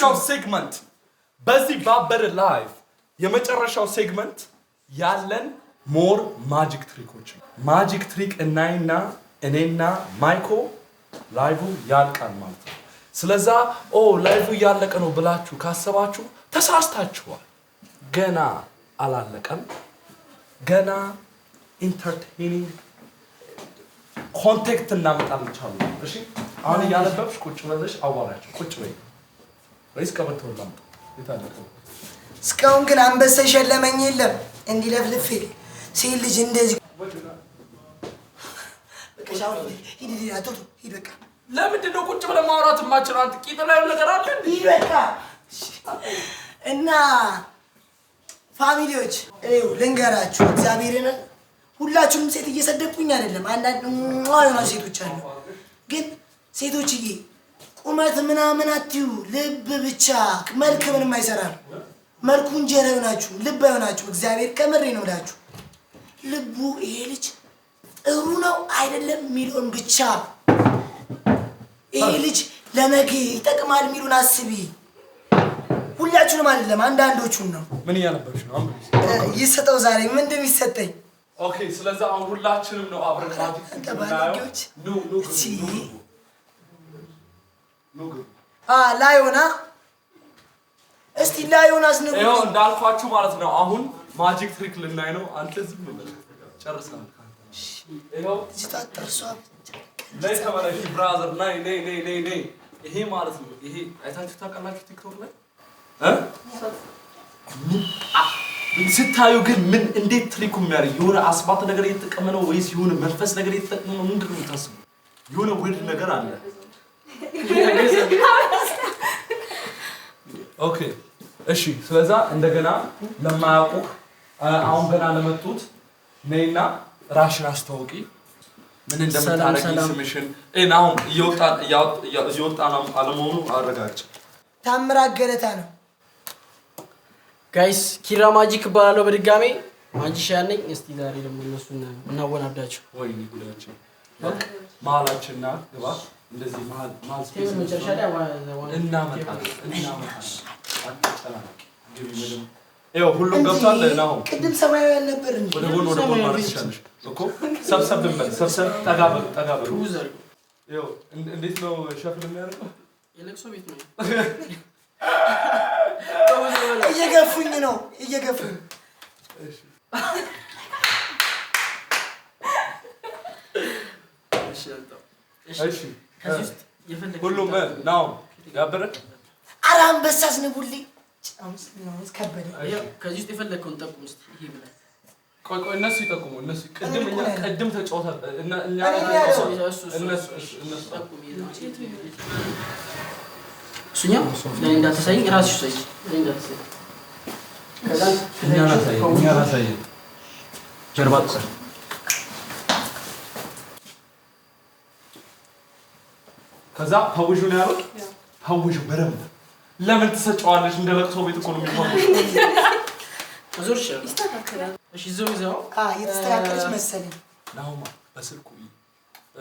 የመጨረሻው ሴግመንት በዚህ ባበረ ላይቭ የመጨረሻው ሴግመንት ያለን ሞር ማጂክ ትሪኮች ማጂክ ትሪክ እናይና እኔና ማይኮ ላይቭ ያልቃል ማለት ነው። ስለዛ ላይቭ ያለቀ ነው ብላችሁ ካሰባችሁ ተሳስታችኋል። ገና አላለቀም። ገና ኢንተርቴይኒንግ ኮንቴክስት እናመጣልቻለሁ። እሺ አሁን ያለበብሽ ቁጭ ብለሽ አዋራችሁ ቁጭ በይ ወይስ ቀበቶን ላምጣ? የታለቀ እስካሁን ግን አንበሳ ሸለመኝ የለም እንዲለፍልፍ ሲል ልጅ እንደዚህ በቃ ሂድ በቃ። ለምንድን ነው ቁጭ ብለን ማውራት የማችለው? አንተ ቂጥ ላይ ነገር አለ እንዴ? ሂድ በቃ። እና ፋሚሊዎች ልንገራችሁ እግዚአብሔርን ሁላችሁንም ሴት እየሰደብኩኝ አይደለም። አንዳንድ የሆኑ ሴቶች አሉ። ግን ሴቶችዬ ቁመት ምናምን አትዩ፣ ልብ ብቻ። መልክ ምንም አይሰራም። መልኩ እንጀራ ይሆናችሁ፣ ልብ አይሆናችሁ። እግዚአብሔር ከምሬ ነው እላችሁ። ልቡ ይሄ ልጅ ጥሩ ነው አይደለም የሚለውን ብቻ ይሄ ልጅ ለነገ ይጠቅማል የሚሉን አስቢ። ሁላችሁንም አይደለም አንዳንዶቹን ነው። ምን እያነበብሽ ነው? ይሰጠው ዛሬ ምንድን ይሰጠኝ? ኦኬ ስለዚህ አሁን ሁላችንም ነው አብረን ማጂክ ተባለጆች ኑ ላዮና እስቲ ላዮና አስነው ይኸው እንዳልኳችሁ ማለት ነው። አሁን ማጂክ ትሪክ ልናይ ነው። አንተ ዝም ብለህ ጨርሰናል። ይኸው ተጣጣርሷ ላይ ተመለሽ ብራዘር ናይ ይሄ ማለት ነው። ይሄ አይታችሁ ታውቃላችሁ ቲክቶክ ላይ ስታዩ ግን ምን እንዴት ትሪኩ የሚያደርግ የሆነ አስባት ነገር እየተጠቀመ ነው ወይስ የሆነ መንፈስ ነገር እየተጠቀመ ነው? ምንድን ነው የምታስበው? የሆነ ውድ ነገር አለ። ኦኬ እሺ። ስለዛ እንደገና ለማያውቁ አሁን ገና ለመጡት ነይና ራሽን አስተዋውቂ። ምን እንደምታረጊ ስምሽን አሁን እየወጣ ነው አለመሆኑ አረጋግጭ። ታምራት ገለታ ነው ጋይስ። ኪራ ማጂክ ባለው በድጋሜ ማጂሻን ነኝ። እስቲ ዛሬ ደግሞ እነሱን እናወናብዳቸው። ወይኔ ጉዳችን ማላችንና ግባ እንደዚህ ማል መጨረሻ ላይ እናመጣለን። ይኸው ሁሉም ገብቷል። ነው ቅድም ሰማያዊ ነበር እንዴ? ወደ ጎን ማለት ይችላልሽ እኮ ሰብሰብ ብለን ሰብሰብ ጠጋ በሉ። ይኸው እንዴት ነው ሸፍል የሚያደርገው? የለቅሶ ቤት ነው። እየገፉኝ ነው እየገፉኝ። እሺ እሺ ከዚህ ውስጥ የፈለግሽ ሁሉም ነው ያበረ ኧረ አንበሳ አስነቡልኝ። ከበደ ከዚህ ውስጥ የፈለግከውን ጠቁም እስኪ። ይሄ ብለህ ቆይ እነሱ ይጠቁሙ። እነሱ ቅድም ተጫወታ እኛ እነሱ ጠቁም። እሱኛው ለኔ እንዳትሳይ ራስሽ ሳይ ለኔ እንዳትሳይ። ከዛ እኛ ራሳይ ጀርባ ቁጥር ከዛ ፓውጁ ነው ያለው። ፓውጁ በደንብ ለምን ትሰጫዋለሽ? እንደ ለቅሶ ቤት እኮ ነው የሚፈውሽ። አዞር ይስተካከላል። እሺ ዘው የተስተካከለች መሰለኝ። ናውማ በስልኩ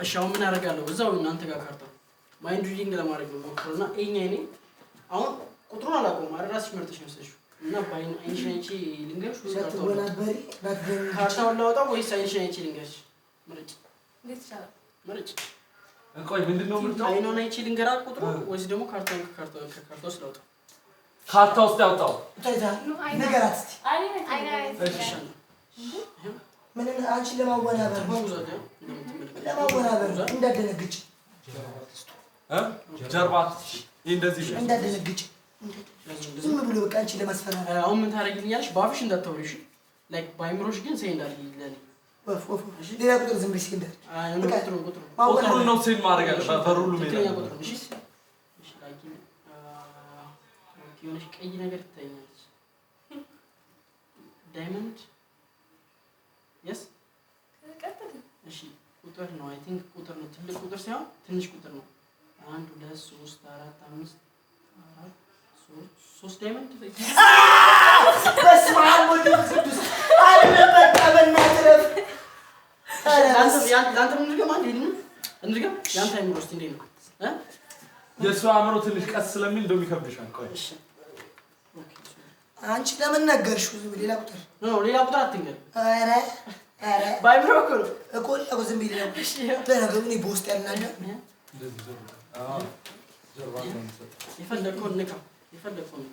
እሺ አሁን ምን አደርጋለሁ? እዛው እናንተ ጋር ካርታው ማይንድ ሪዲንግ ለማድረግ ነው ሞክሩና እኛ እኔ አሁን ቁጥሩን አላውቀውም። አራራሽ መርጠሽ ነው ሰሽው እና ባይን አይንሽናንቺ ልንገርሽ ካርታውን ላውጣው ወይስ አይንሽናንቺ ልንገርሽ? ምርጭ እንዴት ይችላል? ምርጭ ቆይ ምንድነው ምርጫው? አይኖን አይንቺ ልንገራ ቁጥሩ ወይስ ደግሞ ካርታውን ከካርታው ስላውጣው? ካርታ ውስጥ ያውጣው። ነገራት እስቲ እሺ ምን አንቺን ለማወናበር እንዳደነግጭ ጀርባት እንደዚህ እንዳደነግጭ ዝም ብሎ በቃ አንቺን ለማስፈራራት። አሁን ምን ታደርጊልኛለሽ? ባፍሽ እንዳታወሪሽ ላይክ ባይምሮሽ ግን ሴ እንዳልይለኝ ሌላ ቁጥር ዝም ብለሽ እንዳል ቁጥሩን ነው ሴል ማድረግ ያለበት በሩሉ ሜዳ እሺ ላይክ የሆነች ቀይ ነገር ትታየኛለች። ዳይመንድ የስ እሺ ቁጥር ነው። አይ ቲንክ ቁጥር ነው። ትልቅ ቁጥር ሳይሆን ትንሽ ቁጥር ነው። 1 2 3 4 5 3 ዳይመንድ በስመ አብ ወወልድ ወመንፈስ ቅዱስ አለበቃ በእናትህ ያንተ ምን ልገም አንዴ ነው እንድገም ያንተ አይምሮ እስቲ እንዴት ነው የእሱ አእምሮ ትንሽ ቀስ ስለሚል እንደው ይከብድሻል። ቆይ እሺ አንቺ ለምን ነገርሽው? ዝም ሌላ ቁጥር ነው ሌላ ቁጥር አትንገር። ኧረ ባይብሮ እኮ ዝም ብዬ ነው። ለነገሩ እኔ በውስጥ ያልናለ የፈለግከውን ንካ፣ የፈለግከውን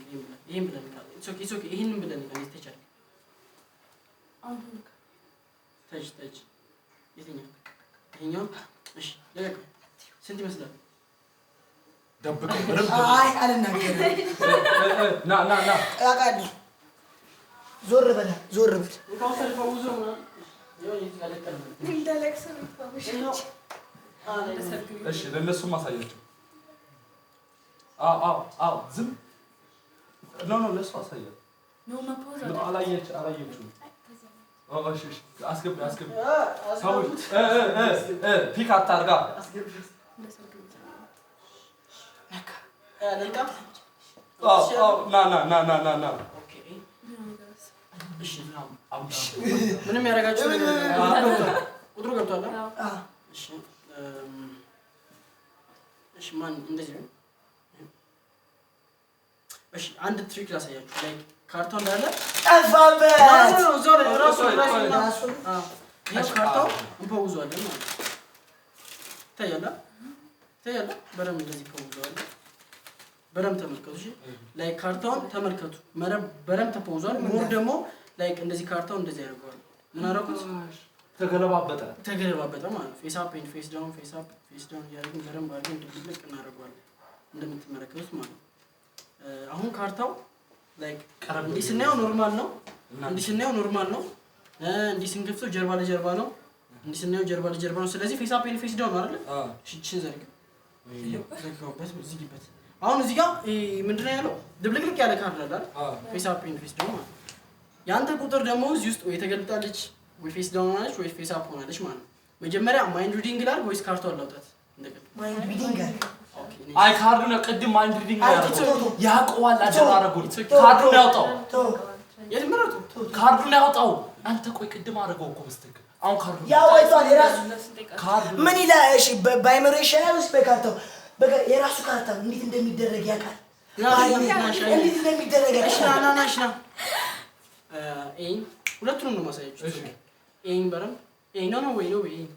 ይሄን ብለን ንካ። ኢትስ ኦኬ ይሄንን ብለን ንካ። ተቻለ ተጅ የትኛው ይሄኛው? እሺ ለቀቅ። ስንት ይመስላል? ደብቅ። አይ አልናገርም። ና አውቃለሁ። ዞር በል። እንኳን ሰርፈውዞ ነው እሺ ለእነሱም አሳያቸው። አዎ ዝም ኖ ለእሱ አሳያቸው። አላየችውም። እሺ አስገቢ ሰዎች ፒክ አታርጋ። ና ምንም ያደርጋችሁ ነገር ቁጥሩ ገብቷል። እሺ ማን እንደዚህ ነው? እሺ አንድ ትሪክ ላሳያችሁ። ላይክ ካርታው እንዳለ ጠፋበት። ራሱ ካርታው እንፈውዟል ማለት ነው። ታያላ በደምብ እንደዚህ ፈውዟል። በደምብ ተመልከቱ። እሺ ላይክ ካርታውን ተመልከቱ። በደምብ ተፈውዟል። ሞር ደግሞ ላይክ እንደዚህ ካርታው እንደዚህ ያደርገዋል። ምን አደረኩት? ተገለባበጠ ማለት ፌስ አፕ ኤንድ ፌስ ዳውን እያደረግን በደንብ አድርገን ድብልቅ እናደርገዋለን እንደምትመለከቱት ማለት ነው። አሁን ካርታው ላይክ እንዲህ ስናየው ኖርማል ነው። እንዲህ ስንከፍተው ጀርባ ለጀርባ ነው። እንዲህ ስናየው ጀርባ ለጀርባ ነው። ስለዚህ ፌስ አፕ ኤንድ ፌስ ዳውን አይደል? እሺ ዘርግ ዘርጋውበት እዚህበት። አሁን እዚህ ጋር ምንድነው ያለው? ድብልቅልቅ ያለ ካርታ አይደል? ፌስ አፕ ኤንድ ፌስ ዳውን ማለት ያንተ ቁጥር ደግሞ እዚህ ውስጥ ወይ ተገልጣለች ወይ ፌስ ዳውን ሆናለች ወይ ፌስ አፕ ሆናለች ማለት ነው። መጀመሪያ ማይንድ ሪዲንግ ላድርግ ወይስ ካርታውን ላውጣት? እንደገና ማይንድ ሪዲንግ አይ ካርዱ ነው። ቅድም ማይንድ ሪዲንግ ያውቀዋል። አደራረጉን ካርዱን ያውጣው። የትምረቱ ካርዱን ያውጣው። አንተ ቆይ ቅድም አደረገው እኮ በስተቀር አሁን ካርዱን ያወጣው የራሱ ካርዱ ምን ይላል? እሺ ባይመሮ ይሻላል ወይስ በካርታው? በቃ የራሱ ካርታ እንዴት እንደሚደረግ ያውቃል። እንዴት እንደሚደረግ ያውቃል። ናሽና ኤን ሁለቱንም ነው ማሳያችሁ። ኤን በረም ኤን ነው ወይ ነው ኤን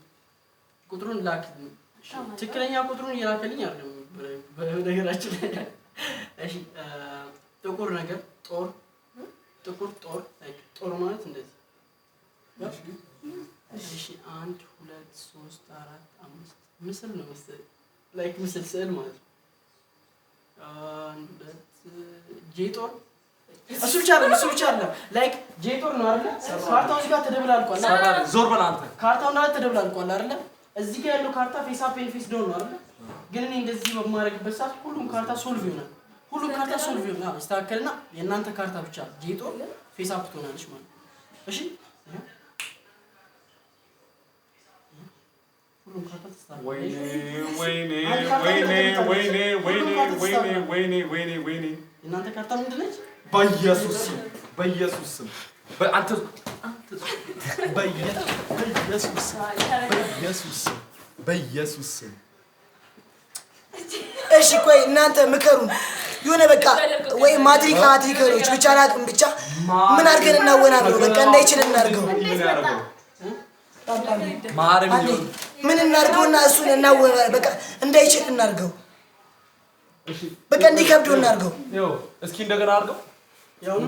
ቁጥሩን ላክ። ትክክለኛ ቁጥሩን እየላከልኝ አይደለም በነገራችን ላይ። እሺ ጥቁር ነገር ጥቁር ጦር ማለት እንደዚህ። እሺ 1 2 3 4 5 ምስል ነው መሰለኝ። ላይክ ምስል ስዕል ማለት ነው። 1 2 ጄጦር እሱ ብቻ አይደለም። ላይክ ጄጦር ነው አይደል? ካርታው እዚህ ጋር ተደብላልቋል። ዞር በል አንተ። ካርታው እንዳለ ተደብላልቋል አይደል? እዚህ ጋር ያለው ካርታ ፌስ አፕ ኤንድ ፌስ ዳውን ነው አይደል? ግን እኔ እንደዚህ በማድረግበት ሰዓት ሁሉም ካርታ ሶልቭ ይሆናል። ይስተካከልና የእናንተ ካርታ ብቻ ጄጦር ፌስ አፕ ትሆናለች ማለት ነው። እሺ ሁሉም ካርታ ተስተካከለ። ወይኔ የእናንተ ካርታ ምንድን ነች? በኢየሱስ ስም አንተ በኢየሱስ ስም እሺ ቆይ እናንተ ምከሩን። የሆነ በቃ ወይ ማትሪካሎች ብቻ አላውቅም። ብቻ ምን አድርገን እናወናብረው? በቃ እንዳይችል እናድርገው። ምን እናድርገውና እሱን እናወና በቃ እንዳይችል እናድርገው። በቃ እንዲከብደው እናድርገው። ይኸው እስኪ እንደገና አድርገው። ያው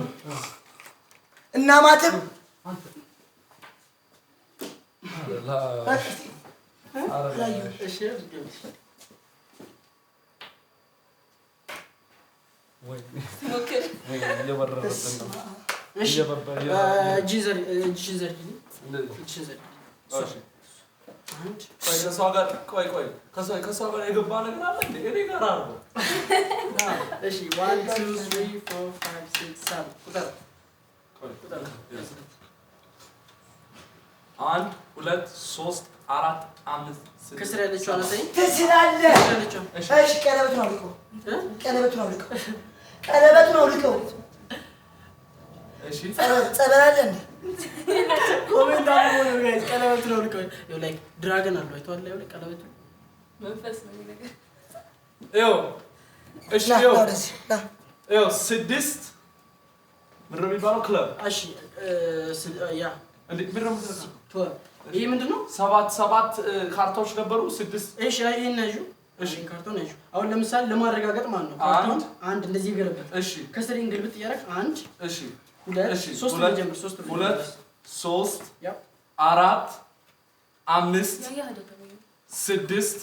እና ማትም እሺ ከሷ ጋር የገባ ነገር አለ እንዴ? እኔ ጋር አድርገው። እሺ 1 2 3 4 5 6 7 ቁጥር 1 2 3 4 5 6 ከስራ ያለችው አላሰኝ ትችላለህ። እሺ ቀለበቱን አውልቀው። እሺ ጸበል አለ እንዴ? ኮሜንት አድርጉ ነው ጋይስ። ቀለበቱን አውልቀው። ላይክ ድራገን አለው አይተዋል። ላይ ቀለበቱ መንፈስ ነው ነገር እሺ ይኸው ስድስት ምንድን ነው የሚባለው ክለብ እሺ ያ እንዴ ምንድን ነው የምትለው ይሄ ምንድን ነው ሰባት ካርታዎች ነበሩ ስድስት እሺ ይሄን ያዡ እሺ ካርታውን ያዡ አሁን ለምሳሌ ለማረጋገጥ ማለት ነው ካርታውን አንድ እንደዚህ ይገለበጥ እሺ ከስሪ እንግልብጥ ያረክ አንድ እሺ ሁለት ሶስት ጀምር ሶስት ሁለት ሶስት አራት አምስት ስድስት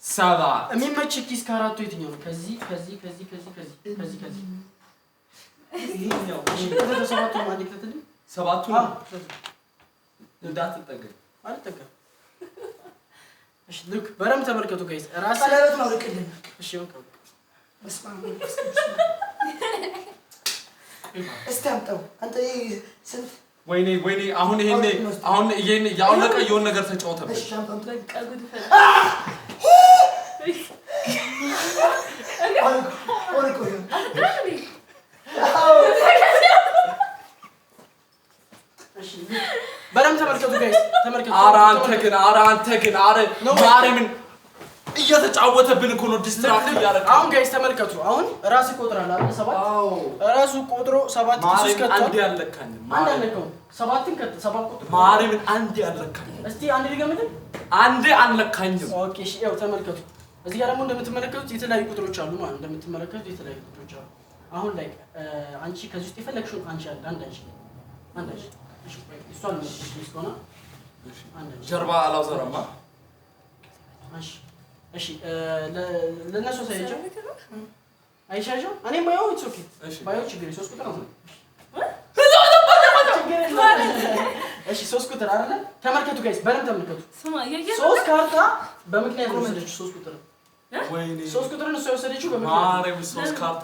ሰባት የሚመች ኪስ ካራቱ የትኛው ነው ከዚህ ይሄኛው እሺ ሰባቱ ማለት ከተልኝ ሰባቱ እንዳትጠገኝ አልጠገም እሺ ልክ በረም ተመልከቱ ጋይስ ራስ ቀለበት ነው ልቅልን እሺ ወንከው እስታምጣው አንተ ስንት ወይኔ አሁን ይሄን ያውለቀ የሆነ ነገር ተጫወተብኝ እሺ ሻምፓን ላይ ቀጉድ ፈላ ኦልኮ እሺ በረም ተመልከቱ ጋይስ ተመልከቱ ኧረ አንተ ግን ማርያምን እየተጫወተብን እኮ ነው ዲስትራክት እያደረገ አሁን ጋይስ ተመልከቱ አሁን ራስ ይቆጥራል አይደል ሰባት ራሱ ቆጥሮ ሰባት ኪስ ከተው አንድ ያለካኝ አንድ ያለከው ሰባትን ከተ ሰባት ቁጥር ማርያምን አንድ ያለካኝ እስቲ አንድ ልገምልህ አንድ አልለካኝም ኦኬ እሺ ያው ተመልከቱ እዚህ ጋር ደግሞ እንደምትመለከቱት የተለያዩ ቁጥሮች አሉ ማለት እንደምትመለከቱት የተለያዩ ቁጥሮች አሉ አሁን ላይ አንቺ ከዚህ ውስጥ የፈለግሽውን አንቺ አንድ እሺ እሷን ነው እሺ ጀርባ አላውዘረማ እሺ ለነሱ ሳይጨው አይሻሻው እኔም ባየው ኢትስ ኦኬ ባየው ችግር 3 ቁጥር ነው እሺ 3 ቁጥር አይደለ ተመልከቱ ጋይስ በደንብ ተመልከቱ 3 ካርታ በምክንያት ነው ወሰደችው 3 ቁጥር ወይኔ 3 ቁጥር ነው የወሰደችው በምክንያት ማርያም 3 ካርታ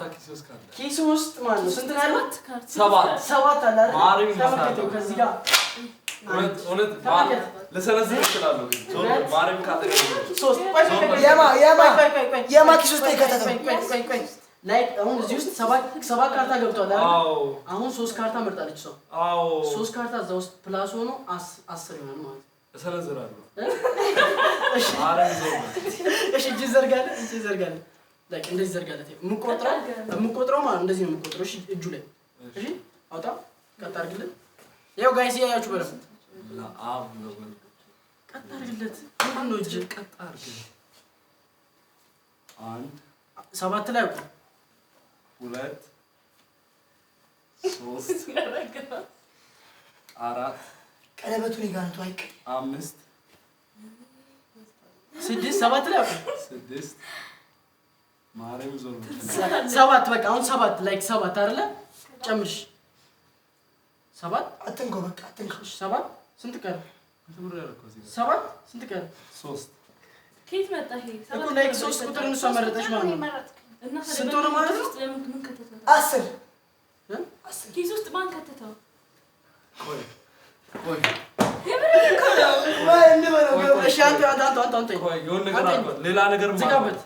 ኪስ ውስጥ ማለት ነው ስንት ነው ያለው ሰባት አለ አይደል ተመልከቱ ከዚህ ጋር እውነት ለሰለዝም ይችላል ማርያም ካጠገብ ሶስት የማ ኪስ ውስጥ ይከተተው ላይክ አሁን እዚህ ውስጥ ሰባት ካርታ ገብቷል አይደል አሁን 3 ካርታ መርጣለች ሰው 3 ካርታ እዛ ውስጥ ፕላስ ሆኖ 10 ይሆናል ማለት እሰለዝራለሁ እሺ ማርያም እሺ እጅ ዘርጋለ ላይክ እንደዚህ ዘርጋለ የምቆጥረው ማለት እንደዚህ ነው የምቆጥረው እሺ እጁ ላይ እሺ አውጣ ቀጥ አድርግልን ያው ጋይስ ያያችሁ በረፍ ለአብ ነው ቀጥ አድርግለት ምንድን ነው እጅ ቀጥ አድርግ አንድ ሰባት ላይ አውጣ ሁለት ሶስት አራት ቀለበቱን ይጋንቱ አይቀ አምስት ስድስት ሰባት ላይ አውጣ ስድስት ማርያም ዞር ሰባት በቃ አሁን ሰባት ላይክ ሰባት አይደለ ጨምርሽ ሰባት አትንኮ በቃ አትንኮ ሰባት ስንት ቀረ ትምር ያልከው እዚህ ሰባት ስንት ቀረ 3 ከየት መጣ ይሄ እኮ ላይክ 3 ቁጥርን እሷ መረጠች ማለት ነው እና ስንት ሆነ ማለት ነው ምን ከተተው 10 ኪስ ውስጥ ማን ከተተው ቆይ እሺ አንተ ቆይ የሆነ ነገር አድርጓል ሌላ ነገር ዝጋበት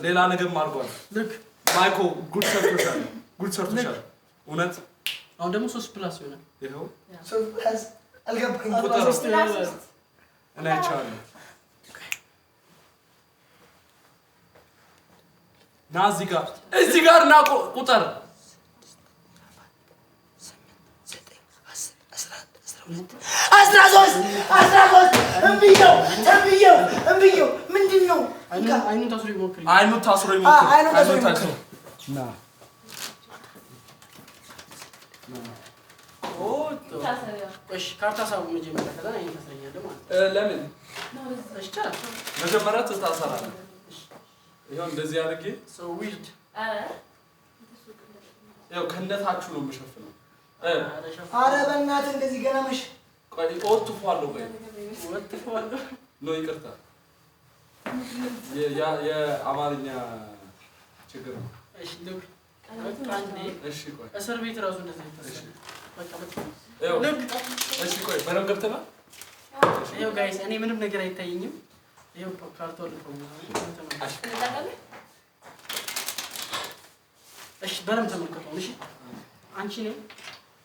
ሌላ ነገር አድርጓል ልክ ማይኮ ጉድ ሰርቶሻል እውነት አሁን ደግሞ 3 ፕላስ ይሆናል ይሄው አልገባኝም ቁጥር እና ይቻላል ና እዚህ ጋር ና ቁጥር 13 እምብየው ምንድን ነው አይኑን ታስሮ ይሞክር አይኑን ታስሮ ና እሺ ካርታ ሳቡ መጀመሪያ ከዛ አይን ታስረኛለህ ማለት ለምን እሺ ቻል መጀመሪያ ትታሰራለህ ይሄው እንደዚህ አድርጌ so weird ያው ከነታችሁ ነው የምሸፍነው ኧረ በእናትህ እንደዚህ ገና መሽ ቆይ ወጥቷለሁ ነው ይቅርታ የአማርኛ ችግር ነው እሺ ልክ እሺ ቆይ እስር ቤት ራሱ እንደዚህ ታስረ በቃ እሺ ቆይ በደንብ ገብተና ይሄው ጋይስ እኔ ምንም ነገር አይታየኝም ይሄው ካርታው ልቆም እሺ በደንብ ተመልከቱ እሺ አንቺ ነኝ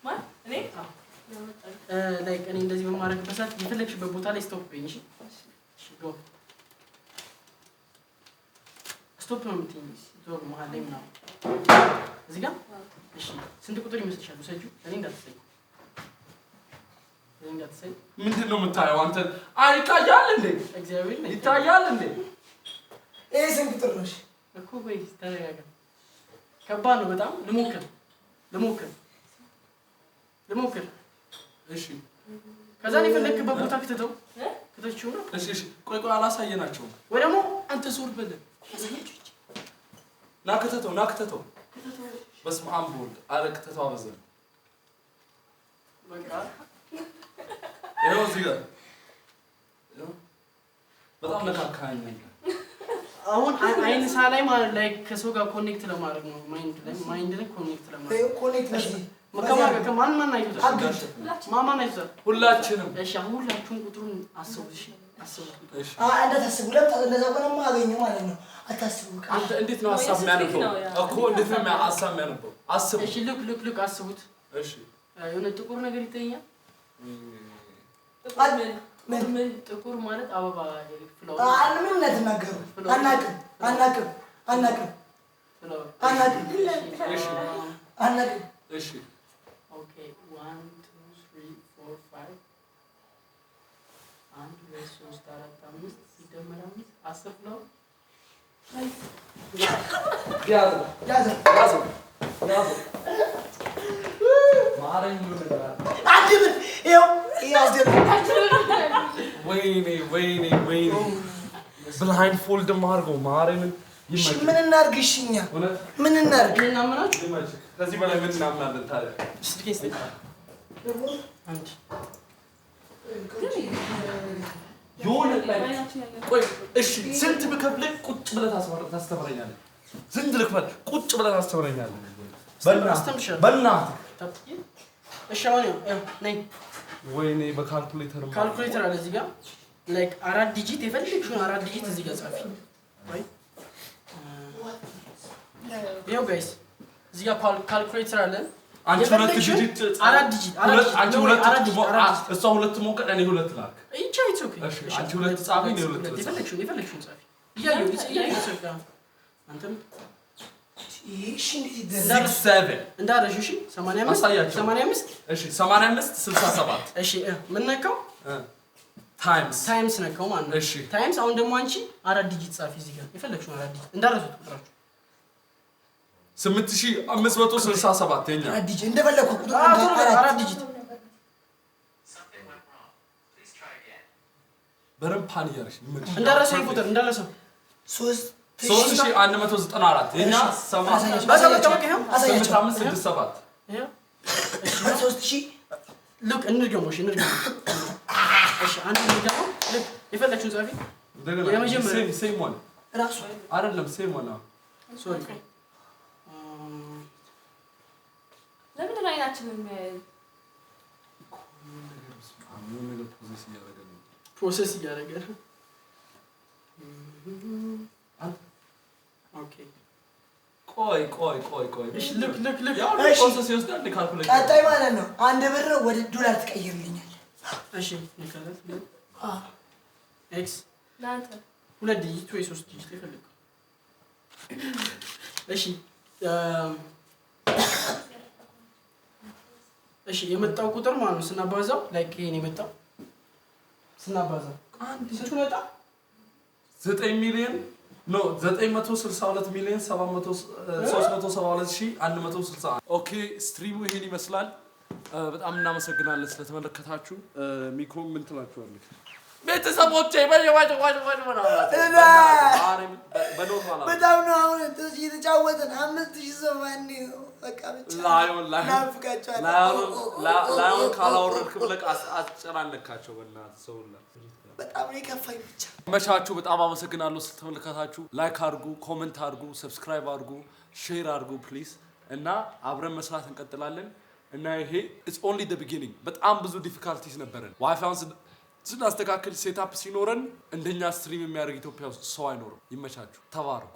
ማን እኔ ላይክ እኔ እንደዚህ በማድረግበት ሰዓት የፈለግሽበት ቦታ ላይ ስቶፕ በይኝ እሺ ጎ ስቶፕ ነው የምትይኝ ዞር መሀል ላይ ምናምን እዚህ ጋር እሺ ስንት ቁጥር ይመስልሻል ውሰጂው እኔ እንዳትሰኝ ምንድን ነው የምታየው አንተ አይታያል እንዴ እግዚአብሔር ነው ይታያል እንዴ ይሄ ስንት ቁጥር ነው እኮ ወይ ተረጋጋ ከባድ ነው በጣም ልሞክር እሺ ከዛ ነው የፈለክበት ቦታ ከተተው ከተችው ነው እሺ ቆይ አላሳየናቸው ወይ ደግሞ አንተ ዞር በል አሳየች ና ከተተው በስመ አብ ወልድ አረ ከተተው አበዘን በቃ ይኸው እዚህ ጋር በጣም ነካካኝ አሁን አይን ሳላይ ማለት ላይ ከሰው ጋር ኮኔክት ለማድረግ ነው ማይንድ ላይ ኮኔክት ለማድረግ ኮኔክት ለዚህ ማን አይተህ ሁላችንም እሺ አሁን ሁላችሁም ቁጥሩን አስቡት እሺ እንዳታስቡ ለዛ ቆነማ አገኘው ማለት ነው አታስቡ አንተ እንዴት ነው ሐሳብ የሚያነበው እኮ እንዴት ነው ሐሳብ የሚያነበው አስቡ እሺ ልክ አስቡት እሺ የሆነ ጥቁር ነገር ይተኛል ጥቁር ማለት አበባ ፍላወር ምንም እንዳትናገሩ አናቅም እሺ ኦኬ 1 2 3 4 5 1 2 3 4 5 ሲደመር 5 10 ፍላወር ያዘ ማረኝ ነው ነገር አድብር ይኸው ወይኔ ብላይንድ ፎልድ ማርጎ ማረምን ይመች ምን እናርግሽኛ ምን እናርግ እና ምናችሁ ይመች ከዚህ በላይ ምን እናምናለን ታዲያ ስልኬን ስጠኝ አንድ የሆነ ላይ ቆይ እሺ ስንት ብከፍልህ ቁጭ ብለህ ታስተምረኛለህ ስንት ልክፈል ቁጭ ብለህ ታስተምረኛለህ በእናትህ እሺ አሁን ነይ ወይኔ በካልኩሌተር አለ እዚህ ጋር ላይክ 4 ዲጂት የፈለግሽውን 4 ዲጂት እዚህ ጋር ጻፊ ወይ ይኸው ጋይስ እዚህ ጋር ካልኩሌተር አለ አንቺ ሁለት ዲጂት 4 ዲጂት አንቺ ሁለት እሷ ሁለት ሞቀድ እኔ ሁለት ላክ ኢትስ ኦኬ እሺ አንቺ ሁለት ጻፊ እኔ ሁለት የፈለግሽውን ጻፊ እያየሁ ጻፊ አንተም እሺ እንዴት 7 እንዳረሽ እሺ 85 እሺ 85 67 እሺ ምን ነካው ታይምስ ነካው ማለት ነው እሺ ታይምስ አሁን ደግሞ አንቺ 4 ዲጂት ጻፊ እዚህ ጋር የፈለግሽውን 4 ዲጂት እንዳረሱት ቁጥራችሁ 8567 የኛ አዲጅ እንደፈለኩ ቁጥር 4 ዲጂት በረም ፓን ያርሽ እንዳረሰው ቁጥር እንዳረሰው 3194 የኛ 80 8567 ይሄ 3000 ልክ እንድገሞሽ እሺ አንድ እንድገሞ ልክ የፈለግሽውን ጻፊ እንደገና ሴም ዋን ራሱ አይደለም ሴም ዋን ሶሪ ለምን አይናችን የሚያይ ፕሮሰስ እያደረገ ኦኬ ቆይ እሺ ልክ ፕሮሰስ ይወስዳል ካልኩሌተር ቀጣይ ማለት ነው አንድ ብር ወደ ዶላር ትቀይርልኛል እሺ ንከለት ኤክስ ላንተ 2 ዲጂት ወይ 3 ዲጂት ይፈልግ እሺ የመጣው ቁጥር ማለት ነው ስናባዛው ላይክ ይሄን የመጣው ስናባዛው አንድ ስንት ወጣ 9 ሚሊዮን ኖ 962 ሚሊዮን 372161 ኦኬ ስትሪሙ ይሄን ይመስላል በጣም እናመሰግናለን ስለተመለከታችሁ ሚኮ ምን ትላችኋለህ ቤተሰቦቼ በጣም ነው አሁን እንደዚህ የተጫወተን 5000 ሰው ማን ነው በቃ ብቻ ላዮን ካላወረድክ ብለህ አስጨናነካቸው በእናትህ ሰውላ በጣም ነው የከፋኝ ብቻ መቻችሁ በጣም አመሰግናለሁ ስለተመለከታችሁ ላይክ አድርጉ ኮሜንት አድርጉ ሰብስክራይብ አድርጉ ሼር አድርጉ ፕሊዝ እና አብረን መስራት እንቀጥላለን እና ይሄ it's only the beginning በጣም ብዙ ዲፊካልቲስ ነበረን ዋይፋይን ስናስተካክል ሴትአፕ ሲኖረን እንደኛ ስትሪም የሚያደርግ ኢትዮጵያ ውስጥ ሰው አይኖርም ይመቻችሁ ተባረኩ